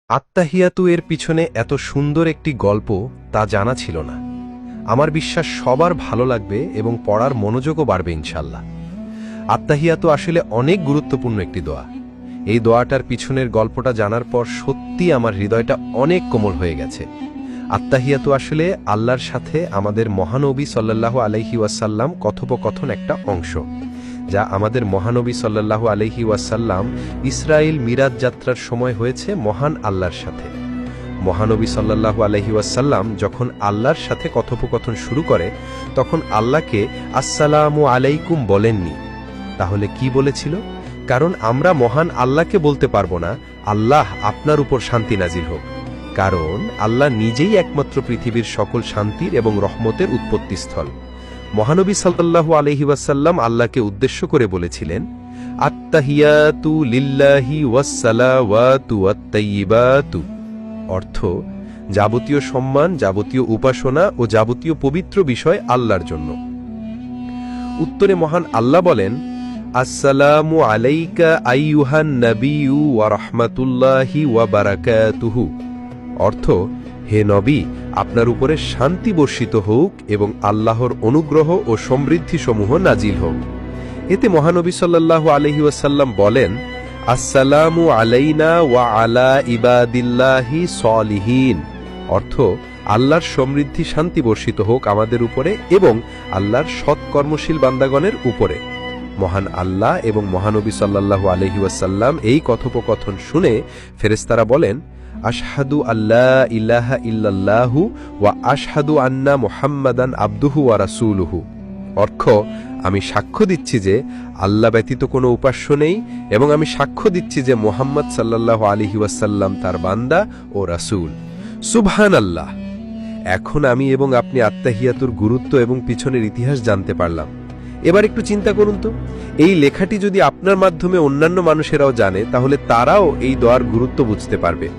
আত্তাহিয়াতু এর পিছনে এত সুন্দর একটি গল্প তা জানা ছিল না। আমার বিশ্বাস সবার ভালো লাগবে এবং পড়ার মনোযোগও বাড়বে ইনশাল্লাহ। আত্তাহিয়াতু আসলে অনেক গুরুত্বপূর্ণ একটি দোয়া। এই দোয়াটার পিছনের গল্পটা জানার পর সত্যি আমার হৃদয়টা অনেক কোমল হয়ে গেছে। আত্তাহিয়াতু আসলে আল্লাহর সাথে আমাদের মহানবী সাল্লাল্লাহু আলাইহি ওয়াসাল্লাম কথোপকথন একটা অংশ, যা আমাদের মহানবী সাল্লাল্লাহু আলাইহি ওয়াসাল্লাম ইসরাইল মিরাজ যাত্রার সময় হয়েছে মহান আল্লাহর সাথে। মহানবী সাল্লাল্লাহু আলাইহি ওয়াসাল্লাম যখন আল্লাহর সাথে কথোপকথন শুরু করে তখন আল্লাহকে আসসালামু আলাইকুম বলেননি। তাহলে কি বলেছিল? কারণ আমরা মহান আল্লাহকে বলতে পারবো না আল্লাহ আপনার উপর শান্তি নাজিল হোক, কারণ আল্লাহ নিজেই একমাত্র পৃথিবীর সকল শান্তির এবং রহমতের উৎপত্তিস্থল। মহানবী সাল্লাল্লাহু আলাইহি ওয়াসাল্লাম আল্লাহকে উদ্দেশ্য করে বলেছিলেন, আত্তাহিয়াতু লিল্লাহি ওয়াসসালাওয়াতু ওয়াত-তাইয়্যিবাতু, অর্থ যাবতীয় সম্মান, যাবতীয় উপাসনা ও যাবতীয় পবিত্র বিষয় আল্লাহর জন্য। উত্তরে মহান আল্লাহ বলেন, আসসালামু আলাইকা আইয়ুহান নাবিয়্যু ওয়া রাহমাতুল্লাহি ওয়া বারাকাতুহু, অর্থ হে নবী, আপনার উপরে শান্তি বর্ষিত হোক এবং আল্লাহর অনুগ্রহ ও সমৃদ্ধিসমূহ নাজিল হোক। এতে মহানবী সাল্লাল্লাহু আলাইহি ওয়াসাল্লাম বলেন, আসসালামু আলাইনা ওয়া আলা ইবাদিল্লাহি সলিহিন, অর্থ আল্লাহর সমৃদ্ধি শান্তি বর্ষিত হোক আমাদের উপরে এবং আল্লাহর সৎকর্মশীল বান্দাগণের উপরে। মহান আল্লাহ এবং মহানবী সাল্লাল্লাহু আলাইহি ওয়াসাল্লাম এই কথোপকথন শুনে ফেরেশতারা বলেন, আশহাদু আল্লা ইলাহা ইল্লাল্লাহু ওয়া আশহাদু আন্না মুহাম্মাদান আবদুহু ওয়া রাসূলুহু, অর্থ আমি সাক্ষ্য দিচ্ছি যে আল্লাহ ব্যতীত কোনো উপাস্য নেই এবং আমি সাক্ষ্য দিচ্ছি যে মুহাম্মদ সাল্লাল্লাহু আলাইহি ওয়াসাল্লাম তার বান্দা ও রাসূল। সুবহানাল্লাহ। এখন আমি এবং আপনি আত্তাহিয়াতুর গুরুত্ব এবং পিছনের ইতিহাস জানতে পারলাম। এবার একটু চিন্তা করুন তো, এই লেখাটি যদি আপনার মাধ্যমে অন্যান্য মানুষেরাও জানে তাহলে তারাও এই দোয়ার গুরুত্ব বুঝতে পারবে।